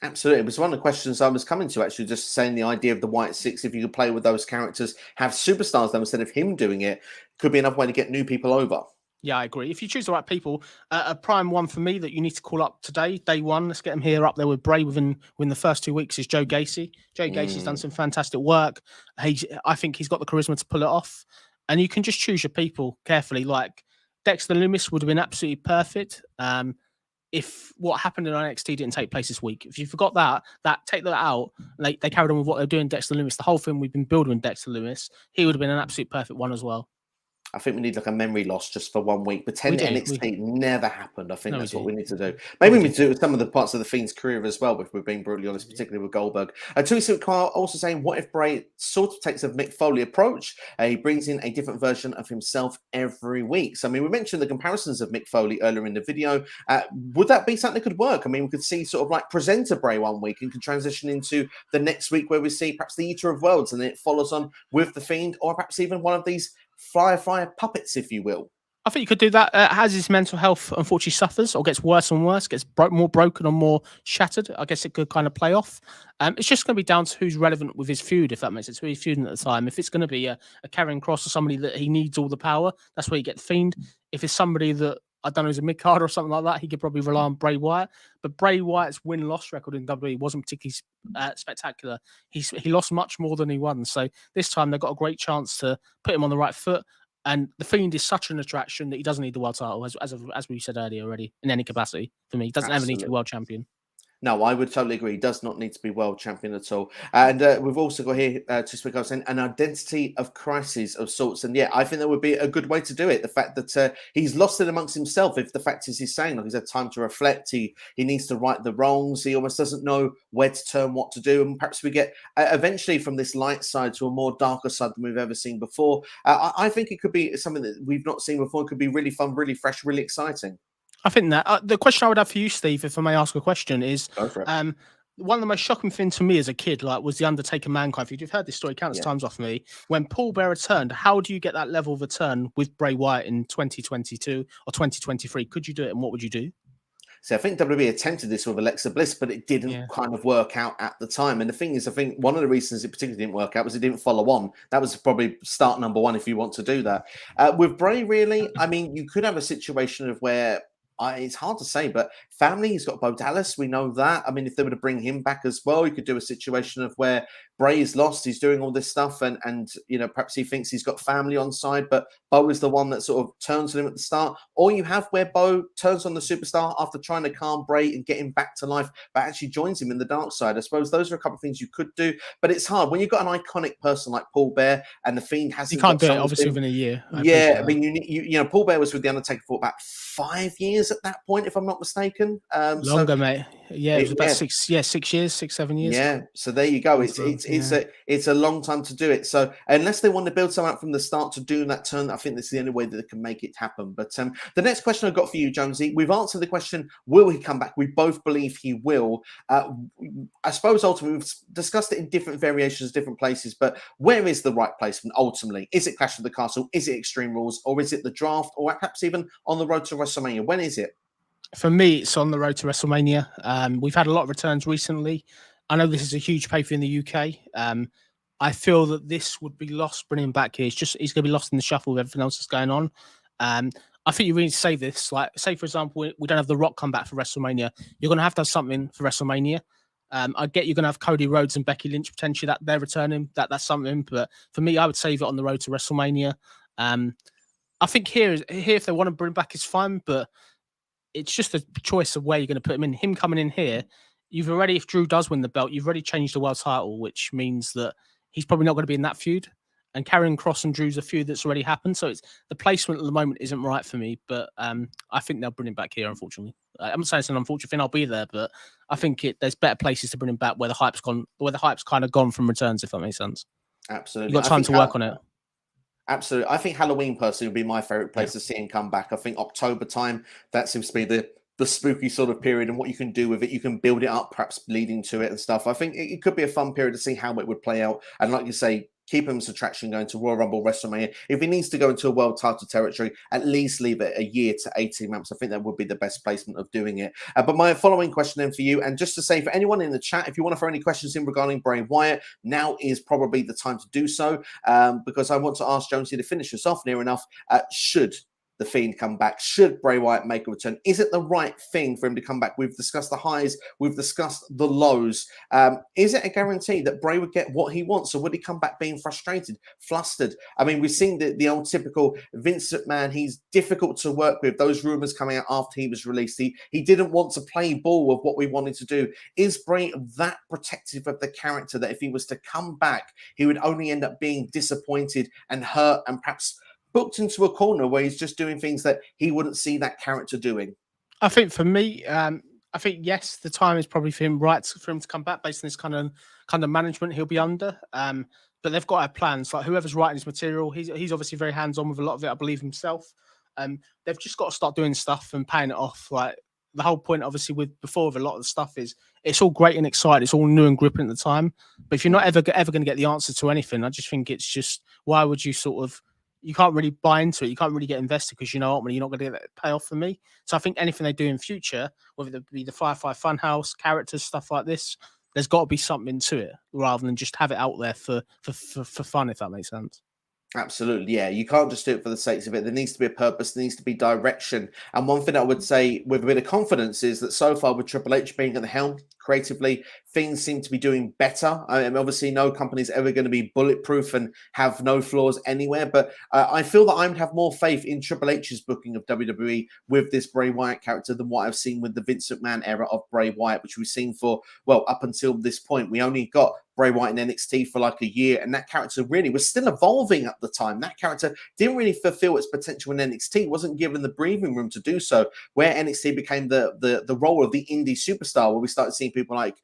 Absolutely. It was one of the questions I was coming to, actually, just saying the idea of the White Six, if you could play with those characters, have superstars them instead of him doing it, could be another way to get new people over. Yeah, I agree. If you choose the right people, a prime one for me that you need to call up today, day one, let's get him here up there with Bray within the first 2 weeks, is Joe Gacy. Joe Gacy's done some fantastic work. I think he's got the charisma to pull it off. And you can just choose your people carefully. Like Dexter Lumis would have been absolutely perfect if what happened in NXT didn't take place this week. If you forgot that take that out, they carried on with what they're doing, Dexter Lumis. The whole thing we've been building Dexter Lumis, he would have been an absolute perfect one as well. I think we need like a memory loss just for 1 week. Pretend NXT never happened. I think that's what we need to do. Maybe we need to do it with some of the parts of the Fiend's career as well, if we're being brutally honest, particularly with Goldberg. Too Carl also saying, what if Bray sort of takes a Mick Foley approach? He brings in a different version of himself every week. So, I mean, we mentioned the comparisons of Mick Foley earlier in the video. Would that be something that could work? I mean, we could see sort of like presenter Bray 1 week and could transition into the next week where we see perhaps the Eater of Worlds and then it follows on with the Fiend, or perhaps even one of these Firefly puppets, if you will. I think you could do that. As his mental health unfortunately suffers or gets worse and worse, gets more broken or more shattered, I guess it could kind of play off. It's just going to be down to who's relevant with his feud, if that makes sense, who he's feuding at the time. If it's going to be a Karrion Kross or somebody that he needs all the power, that's where you get the Fiend. If it's somebody that, I don't know, is a mid-card or something like that, he could probably rely on Bray Wyatt. But Bray Wyatt's win-loss record in WWE wasn't particularly spectacular. He lost much more than he won. So this time they've got a great chance to put him on the right foot. And the Fiend is such an attraction that he doesn't need the world title, as we said earlier already, in any capacity. For me, he doesn't ever need to be world champion. No, I would totally agree. He does not need to be world champion at all. And we've also got here, to speak of, saying an identity of crisis of sorts. And yeah, I think that would be a good way to do it. The fact that he's lost it amongst himself. If the fact is he's saying, like, he's had time to reflect, he needs to right the wrongs. He almost doesn't know where to turn, what to do. And perhaps we get eventually from this light side to a more darker side than we've ever seen before. I think it could be something that we've not seen before. It could be really fun, really fresh, really exciting. I think that the question I would have for you, Steve, if I may ask a question, is one of the most shocking things to me as a kid, like, was the Undertaker Mankind feud. You've heard this story countless times off me. When Paul Bearer returned, how do you get that level of return with Bray Wyatt in 2022 or 2023? Could you do it, and what would you do? So I think WWE attempted this with Alexa Bliss, but it didn't kind of work out at the time. And the thing is, I think one of the reasons it particularly didn't work out was it didn't follow on. That was probably start number one if you want to do that. With Bray, really, I mean, you could have a situation of where It's hard to say, but family, he's got Bo Dallas. We know that. I mean, if they were to bring him back as well, you could do a situation of where Bray is lost. He's doing all this stuff, and perhaps he thinks he's got family on side, but Bo is the one that sort of turns on him at the start. Or you have where Bo turns on the superstar after trying to calm Bray and get him back to life, but actually joins him in the dark side. I suppose those are a couple of things you could do, but it's hard when you've got an iconic person like Paul Bear and the Fiend You hasn't. can't do it obviously within a year. Yeah, I mean, Paul Bear was with the Undertaker for about 5 years at that point, if I'm not mistaken. Longer, mate. Yeah, it was about 6 years, 6, 7 years. Yeah, so there you go. It's a long time to do it. So unless they want to build something up from the start to do that turn, I think this is the only way that they can make it happen. But the next question I've got for you, Jonesy, we've answered the question: will he come back? We both believe he will. I suppose ultimately we've discussed it in different variations, different places. But where is the right placement ultimately? Is it Clash of the Castle? Is it Extreme Rules? Or is it the draft? Or perhaps even on the road to WrestleMania? When is it? For me, it's on the road to WrestleMania. We've had a lot of returns recently. I know this is a huge pay-per-view in the UK. I feel that this would be lost bringing him back here. He's going to be lost in the shuffle with everything else that's going on. I think you really need to save this. Like, say, for example, we don't have The Rock come back for WrestleMania. You're going to have something for WrestleMania. I get you're going to have Cody Rhodes and Becky Lynch potentially that they're returning. That's something. But for me, I would save it on the road to WrestleMania. I think here, if they want to bring back, it's fine. But it's just a choice of where you're going to put him in. Him coming in here, you've already, if Drew does win the belt, you've already changed the world title, which means that he's probably not going to be in that feud. And Karrion Kross and Drew's a feud that's already happened. So it's the placement at the moment isn't right for me. But I think they'll bring him back here, unfortunately. I'm not saying it's an unfortunate thing. I'll be there, but I think there's better places to bring him back where the hype's kind of gone from returns, if that makes sense. Absolutely. You've got time to work on it. Absolutely. I think Halloween personally would be my favorite place to see him come back. I think October time, that seems to be the spooky sort of period, and what you can do with it. You can build it up, perhaps leading to it and stuff. I think it could be a fun period to see how it would play out. And like you say, keep him as attraction going to Royal Rumble, WrestleMania. If he needs to go into a world title territory, at least leave it a year to 18 months. I think that would be the best placement of doing it. But my following question then for you, and just to say for anyone in the chat, if you want to throw any questions in regarding Bray Wyatt, now is probably the time to do so, because I want to ask Jonesy to finish us off near enough. Should the Fiend come back? Should Bray Wyatt make a return? Is it the right thing for him to come back? We've discussed the highs, we've discussed the lows. Is it a guarantee that Bray would get what he wants, or would he come back being frustrated, flustered? I mean, we've seen the old typical Vince McMahon. He's difficult to work with. Those rumors coming out after he was released, he didn't want to play ball with what we wanted to do. Is Bray that protective of the character that if he was to come back, he would only end up being disappointed and hurt and perhaps booked into a corner where he's just doing things that he wouldn't see that character doing? I think for me, I think yes, the time is probably for him to come back based on this kind of management he'll be under. But they've got to have plans. Like whoever's writing his material, he's obviously very hands on with a lot of it. I believe himself. They've just got to start doing stuff and paying it off. Like the whole point, obviously, with a lot of the stuff is it's all great and exciting. It's all new and gripping at the time. But if you're not ever going to get the answer to anything, I just think it's just why would you you can't really buy into it. You can't really get invested because you know what, you're not going to get that payoff for me. So I think anything they do in future, whether it be the Firefly Funhouse, characters, stuff like this, there's got to be something to it rather than just have it out there for fun, if that makes sense. Absolutely, yeah. You can't just do it for the sake of it. There needs to be a purpose. There needs to be direction. And one thing I would say with a bit of confidence is that so far with Triple H being at the helm, creatively, things seem to be doing better. I mean, obviously, no company is ever going to be bulletproof and have no flaws anywhere. But I feel that I would have more faith in Triple H's booking of WWE with this Bray Wyatt character than what I've seen with the Vince McMahon era of Bray Wyatt, which we've seen for, well, up until this point. We only got Bray Wyatt in NXT for like a year, and that character really was still evolving at the time. That character didn't really fulfill its potential in NXT, wasn't given the breathing room to do so, where NXT became the role of the indie superstar, where we started seeing people like,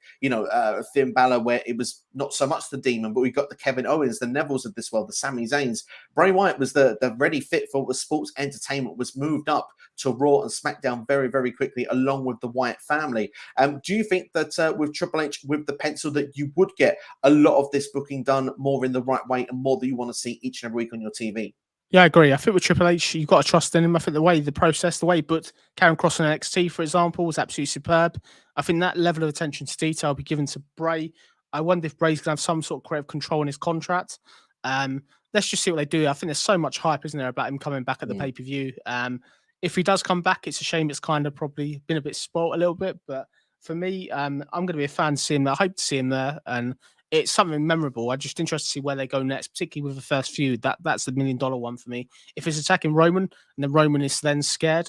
Finn Balor, where it was not so much the demon, but we got the Kevin Owens, the Nevilles of this world, the Sami Zayns. Bray Wyatt was the ready fit for what sports entertainment, was moved up to Raw and SmackDown very, very quickly, along with the Wyatt family. Do you think that with Triple H, with the pencil, that you would get a lot of this booking done more in the right way and more that you want to see each and every week on your TV? Yeah, I agree. I think with Triple H, you've got to trust in him. I think the way he put Karrion Kross on NXT, for example, was absolutely superb. I think that level of attention to detail will be given to Bray. I wonder if Bray's going to have some sort of creative control in his contract. Let's just see what they do. I think there's so much hype, isn't there, about him coming back at the pay-per-view. if he does come back, it's a shame. It's kind of probably been a bit spoilt a little bit, but for me, I'm going to be a fan to see him there. I hope to see him there, and it's something memorable. I'm just interested to see where they go next, particularly with the first feud. That's the $1 million one for me. If it's attacking Roman and then Roman is then scared,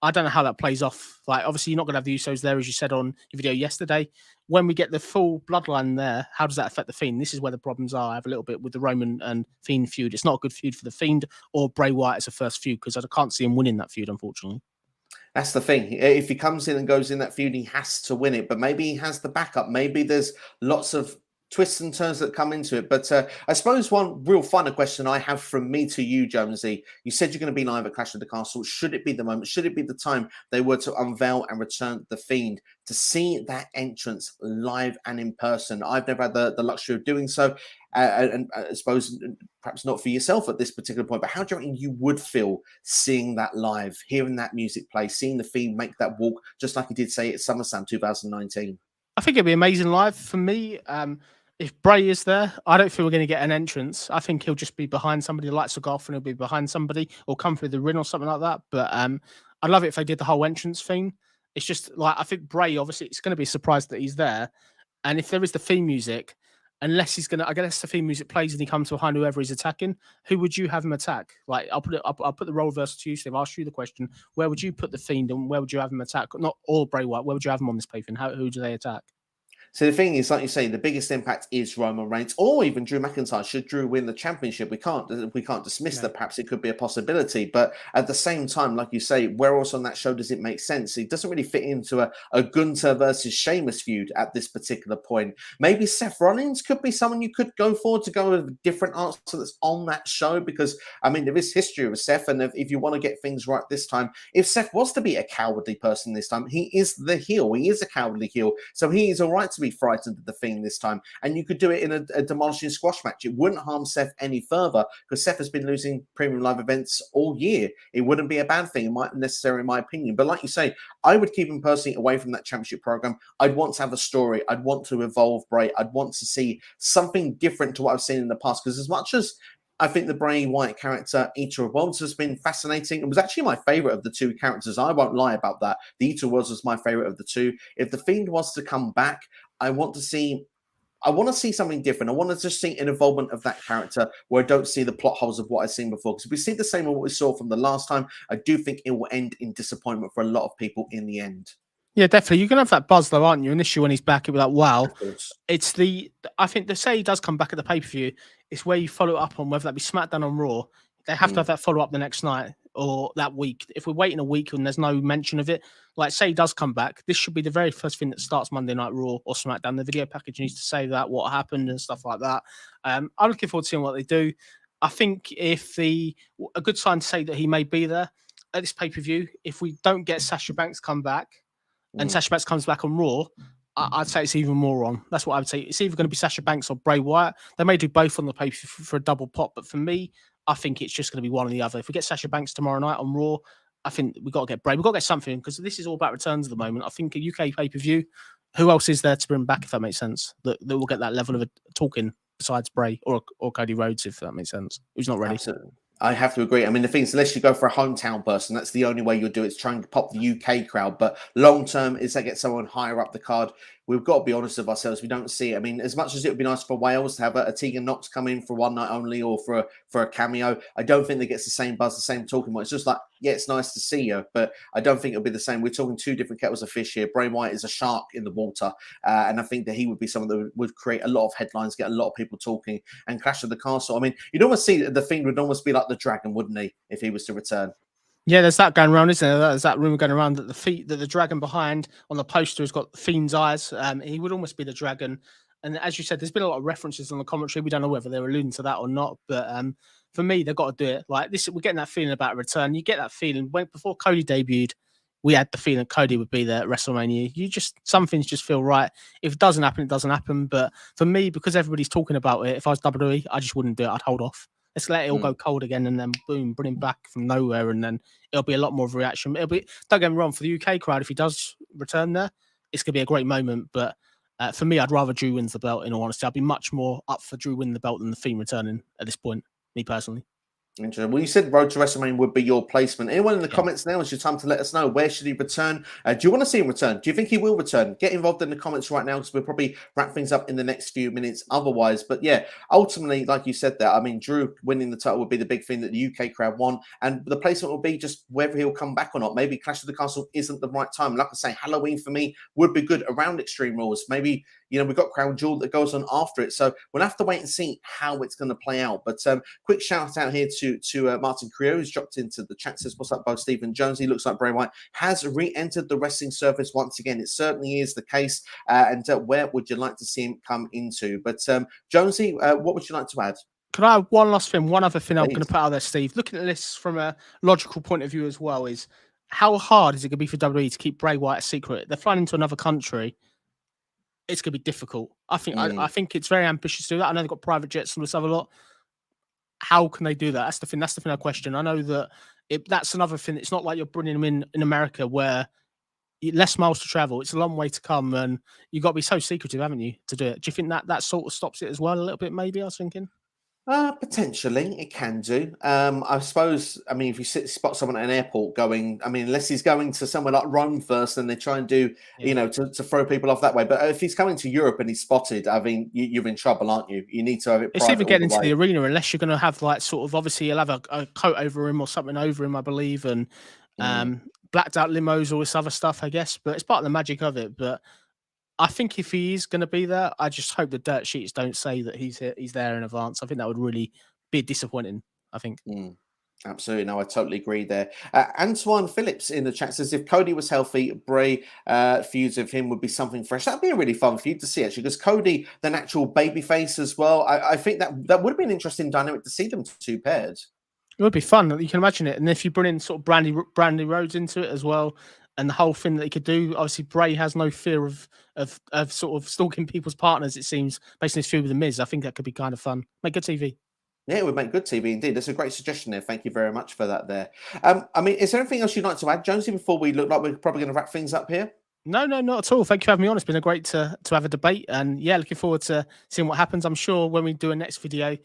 I don't know how that plays off. Like, obviously, you're not going to have the Usos there, as you said on your video yesterday. When we get the full bloodline there, how does that affect the Fiend? This is where the problems are. I have a little bit with the Roman and Fiend feud. It's not a good feud for the Fiend or Bray Wyatt as a first feud, because I can't see him winning that feud, unfortunately. That's the thing. If he comes in and goes in that feud, he has to win it. But maybe he has the backup. Maybe there's lots of twists and turns that come into it. But I suppose one real final question I have from me to you, Jonesy. You said you're going to be live at Clash of the Castle. Should it be the moment? Should it be the time they were to unveil and return the Fiend, to see that entrance live and in person? I've never had the luxury of doing so. And I suppose perhaps not for yourself at this particular point, but how do you reckon you would feel seeing that live, hearing that music play, seeing the Fiend make that walk, just like he did say at SummerSlam 2019? I think it'd be amazing live for me. If Bray is there, I don't feel we're going to get an entrance. I think he'll just be behind somebody, lights will go off, and he'll be behind somebody or come through the ring or something like that. But I'd love it if they did the whole entrance thing. It's just like, I think Bray, obviously, it's going to be a surprise that he's there. And if there is the theme music, unless he's going to, I guess the theme music plays and he comes behind whoever he's attacking, who would you have him attack? Like, I'll put the role reversal to you, Steve. I'll ask you the question: where would you put the Fiend and where would you have him attack? Not all Bray Wyatt. Where would you have him on this pay-per-view? Who do they attack? So the thing is, like you say, the biggest impact is Roman Reigns, or even Drew McIntyre. Should Drew win the championship, we can't dismiss that. Perhaps it could be a possibility, but at the same time, like you say, where else on that show does it make sense? It doesn't really fit into a Gunther versus Sheamus feud at this particular point. Maybe Seth Rollins could be someone you could go for to go with a different answer that's on that show, because I mean there is history with Seth, and if you want to get things right this time, if Seth was to be a cowardly person this time, he is the heel. He is a cowardly heel, so he is all right to be frightened of the Fiend this time, and you could do it in a demolishing squash match. It wouldn't harm Seth any further, because Seth has been losing premium live events all year. It wouldn't be a bad thing, necessarily in my opinion. But like you say, I would keep him personally away from that championship program. I'd want to have a story. I'd want to evolve Bray. I'd want to see something different to what I've seen in the past, because as much as I think the Bray Wyatt character, Eater of Worlds, has been fascinating. It was actually my favorite of the two characters. I won't lie about that. The Eater of Worlds was my favorite of the two. If the Fiend was to come back, I want to see something different. I want to just see an involvement of that character where I don't see the plot holes of what I've seen before. Because if we see the same as what we saw from the last time, I do think it will end in disappointment for a lot of people in the end. Yeah, definitely. You're going to have that buzz, though, aren't you? Initially, when he's back, it'll be like, wow. It's I think they say he does come back at the pay-per-view. It's where you follow up on, whether that be SmackDown on Raw. They have to have that follow-up the next night or that week. If we're waiting a week and there's no mention of it, like, say he does come back, this should be the very first thing that starts Monday Night Raw or SmackDown. The video package needs to say that, what happened and stuff like that. I'm looking forward to seeing what they do. I think a good sign to say that he may be there at this pay-per-view, if we don't get Sasha Banks come back, and Sasha Banks comes back on Raw, I'd say it's even more on. That's what I would say. It's either going to be Sasha Banks or Bray Wyatt. They may do both on the pay for a double pop, but for me, I think it's just going to be one or the other. If we get Sasha Banks tomorrow night on Raw, I think we've got to get Bray. We've got to get something, because this is all about returns at the moment. I think a UK pay-per-view, who else is there to bring back, if that makes sense, that will get that level of a talking besides Bray or Cody Rhodes, if that makes sense, who's not ready. Absolutely. I have to agree. I mean, the thing is, unless you go for a hometown person, that's the only way you'll do it, is trying to pop the UK crowd. But long term, is they get someone higher up the card. We've got to be honest with ourselves. We don't see it. I mean, as much as it would be nice for Wales to have a Tegan Knox come in for one night only or for a cameo, I don't think it gets the same buzz, the same talking point. It's just like, yeah, it's nice to see you, but I don't think it'll be the same. We're talking two different kettles of fish here. Bray Wyatt is a shark in the water, and I think that he would be someone that would create a lot of headlines, get a lot of people talking, and Clash of the Castle. I mean, you'd almost see that the Fiend would almost be like the Dragon, wouldn't he, if he was to return? Yeah, there's that going around, isn't there? There's that rumor going around that the dragon behind on the poster has got the Fiend's eyes. He would almost be the dragon. And as you said, there's been a lot of references on the commentary. We don't know whether they're alluding to that or not. But for me, they've got to do it. Like this, we're getting that feeling about a return. You get that feeling before Cody debuted, we had the feeling Cody would be there at WrestleMania. Some things just feel right. If it doesn't happen, it doesn't happen. But for me, because everybody's talking about it, if I was WWE, I just wouldn't do it. I'd hold off. Let's let it all go cold again, and then boom, bring him back from nowhere, and then it'll be a lot more of a reaction. Don't get me wrong, for the UK crowd, if he does return there, it's going to be a great moment. But for me, I'd rather Drew wins the belt, in all honesty. I'd be much more up for Drew winning the belt than the Fiend returning at this point, me personally. Interesting. Well, you said Road to WrestleMania would be your placement. Anyone in the Yeah. comments now? It's your time to let us know. Where should he return? Do you want to see him return? Do you think he will return? Get involved in the comments right now because we'll probably wrap things up in the next few minutes otherwise. But yeah, ultimately, like you said there, I mean, Drew winning the title would be the big thing that the UK crowd want. And the placement will be just whether he'll come back or not. Maybe Clash of the Castle isn't the right time. Like I say, Halloween for me would be good around Extreme Rules. Maybe, you know, we've got Crown Jewel that goes on after it. So we'll have to wait and see how it's going to play out. But quick shout out here to Martin Creo, who's dropped into the chat. Says, what's up, both Stephen Jonesy? Looks like Bray Wyatt has re-entered the wrestling service once again. It certainly is the case. And where would you like to see him come into? But Jonesy, what would you like to add? Can I have one last thing? One other thing I'm going Please. to put out there, Steve. Looking at this from a logical point of view as well, is how hard is it going to be for WWE to keep Bray Wyatt a secret? They're flying into another country. It's going to be difficult. I think it's very ambitious to do that. I know they've got private jets and this other lot. How can they do that? That's the thing. That's the thing I question. I know that that's another thing. It's not like you're bringing them in America where less miles to travel. It's a long way to come, and you've got to be so secretive, haven't you, to do it? Do you think that sort of stops it as well a little bit? Maybe I was thinking. Potentially, it can do. I suppose. I mean, if you spot someone at an airport going, I mean, unless he's going to somewhere like Rome first, and they try and do, you know, to throw people off that way. But if he's coming to Europe and he's spotted, I mean, you're in trouble, aren't you? You need to have it. It's even getting into the arena unless you're going to have like sort of obviously you'll have a coat over him or something over him, I believe, and blacked out limos, all this other stuff, I guess. But it's part of the magic of it. But I think if he is going to be there, I just hope the dirt sheets don't say that he's there in advance. I think that would really be disappointing. I think. Absolutely. No, I totally agree there. Antoine Phillips in the chat says, if Cody was healthy, Bray feuds with him would be something fresh. That'd be a really fun feud to see, actually, because Cody, the natural babyface as well. I think that would have been an interesting dynamic to see them two paired. It would be fun. You can imagine it. And if you bring in sort of Brandy Rhodes into it as well, and the whole thing that he could do, obviously Bray has no fear of sort of stalking people's partners, it seems, based on his feud with The Miz. I think that could be kind of fun. Make good TV. Yeah, it would make good TV indeed. That's a great suggestion there. Thank you very much for that there. I mean, is there anything else you'd like to add, Jonesy, before we look like we're probably going to wrap things up here? No, not at all. Thank you for having me on. It's been a great to have a debate. And yeah, looking forward to seeing what happens. I'm sure when we do a next video,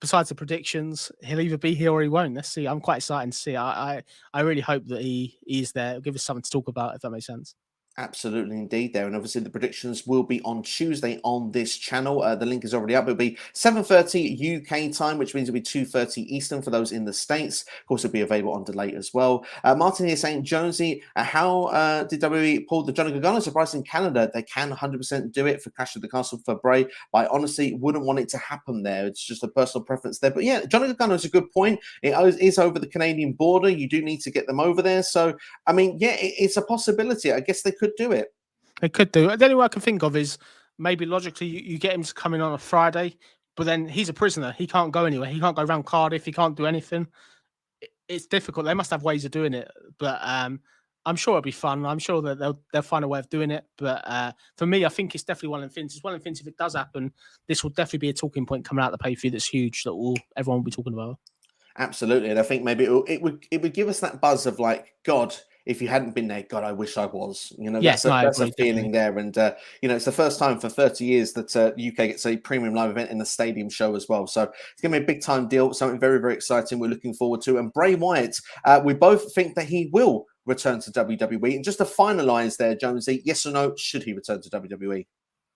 besides the predictions, he'll either be here or he won't. Let's see. I'm quite excited to see. I really hope that he is there. It'll give us something to talk about, if that makes sense. Absolutely, indeed, there. And obviously the predictions will be on Tuesday on this channel. The link is already up. It'll be 7:30 UK time, which means it'll be 2:30 Eastern for those in the States. Of course, it'll be available on delay as well. Martin here saying, Jonesy, how did WWE pull the Johnny Gargano surprise in Canada? They can 100% do it for Clash of the Castle for Bray, but I honestly wouldn't want it to happen there. It's just a personal preference there. But yeah, Johnny Gargano is a good point. It is over the Canadian border. You do need to get them over there. So, I mean, yeah, it's a possibility. I guess they could do it. They could do. The only way I can think of is maybe logically you get him to come in on a Friday, but then he's a prisoner. He can't go anywhere. He can't go around Cardiff. He can't do anything. It's difficult. They must have ways of doing it, but I'm sure it'll be fun. I'm sure that they'll find a way of doing it. But for me, I think it's definitely one of the things. It's one of the things. If it does happen, this will definitely be a talking point coming out of the pay-per-view that's huge that everyone will be talking about. Absolutely, and I think maybe it would give us that buzz of like, God, if you hadn't been there, God, I wish I was. You know, yes, that's a feeling there, and you know, it's the first time for 30 years that UK gets a premium live event in the stadium show as well. So it's going to be a big time deal, something very, very exciting. We're looking forward to. And Bray Wyatt, we both think that he will return to WWE. And just to finalise there, Jonesy, yes or no, should he return to WWE?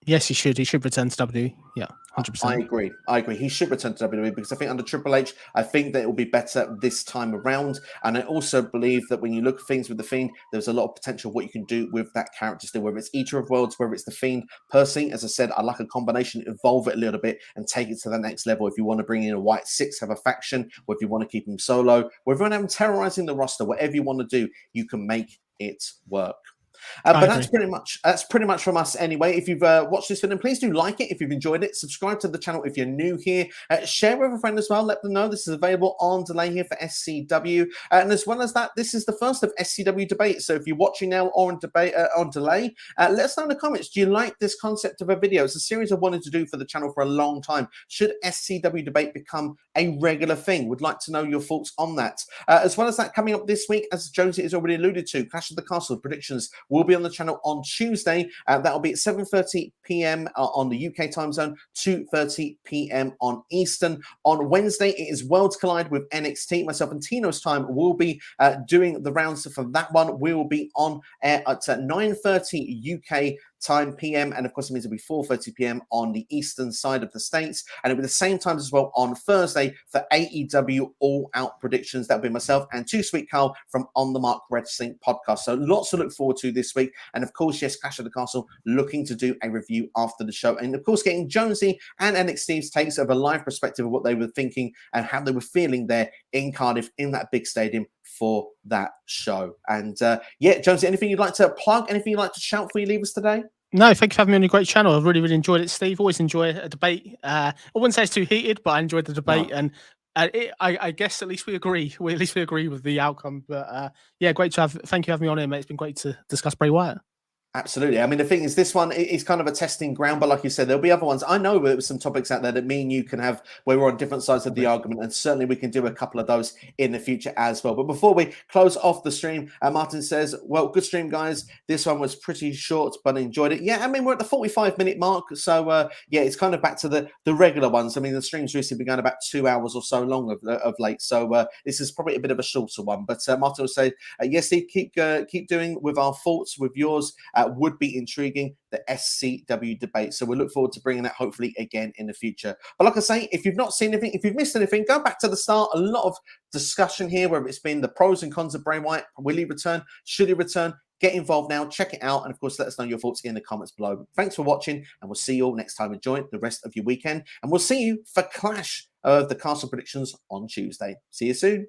Yes, he should. He should return to WWE. Yeah, 100%. I agree. He should return to WWE because I think under Triple H, I think that it will be better this time around. And I also believe that when you look at things with The Fiend, there's a lot of potential what you can do with that character still, whether it's Eater of Worlds, whether it's The Fiend. Personally, as I said, I like a combination, evolve it a little bit and take it to the next level. If you want to bring in a White Six, have a faction, or if you want to keep him solo, or if you want to have him terrorizing the roster, whatever you want to do, you can make it work. But that's pretty much from us anyway. If you've watched this video, please do like it if you've enjoyed it. Subscribe to the channel if you're new here. Share with a friend as well. Let them know this is available on delay here for SCW. And as well as that, this is the first of SCW debate. So if you're watching now or on delay, let us know in the comments. Do you like this concept of a video? It's a series I've wanted to do for the channel for a long time. Should SCW debate become a regular thing? Would like to know your thoughts on that. As well as that, coming up this week, as Jonesy has already alluded to, Clash of the Castle predictions will be on the channel on Tuesday. That'll be at 7:30 p.m. On the UK time zone, 2:30 p.m. on Eastern. On Wednesday, it is Worlds Collide with NXT. Myself and Tino's time will be doing the rounds for that one. We will be on air at 9:30 UK time PM, and of course it means it'll be 4:30 PM on the eastern side of the states, and it'll be the same times as well on Thursday for AEW All Out predictions. That'll be myself and Too Sweet Carl from On the Mark Wrestling podcast. So lots to look forward to this week, and of course, yes, Clash of the Castle looking to do a review after the show, and of course getting Jonesy and NXT's takes of a live perspective of what they were thinking and how they were feeling there in Cardiff in that big stadium for that show. And yeah, Jonesy, anything you'd like to plug? Anything you'd like to shout before you leave us today? No, thank you for having me on your great channel. I've really enjoyed it, Steve. Always enjoy a debate. I wouldn't say it's too heated, but I enjoyed the debate, and I guess at least we agree. At least we agree with the outcome. But yeah, great to have. Thank you for having me on here, mate. It's been great to discuss Bray Wyatt. Absolutely. I mean, the thing is, this one is kind of a testing ground, but like you said, there'll be other ones. I know there were some topics out there that me and you can have where we're on different sides of the argument, and certainly we can do a couple of those in the future as well. But before we close off the stream, Martin says, well, good stream, guys. This one was pretty short, but I enjoyed it. Yeah, I mean, we're at the 45-minute mark, so yeah, it's kind of back to the regular ones. I mean, the stream's recently been going about 2 hours or so long of late, so this is probably a bit of a shorter one. But Martin will say, yes, Steve, keep doing with our thoughts, with yours. Would be intriguing, the SCW debate. So we look forward to bringing that hopefully again in the future. But like I say, if you've not seen anything, if you've missed anything, go back to the start. A lot of discussion here, whether it's been the pros and cons of Bray Wyatt. Will he return? Should he return? Get involved now, check it out, and of course, let us know your thoughts in the comments below. Thanks for watching, and we'll see you all next time. Enjoy the rest of your weekend, and we'll see you for Clash of the Castle predictions on Tuesday. See you soon.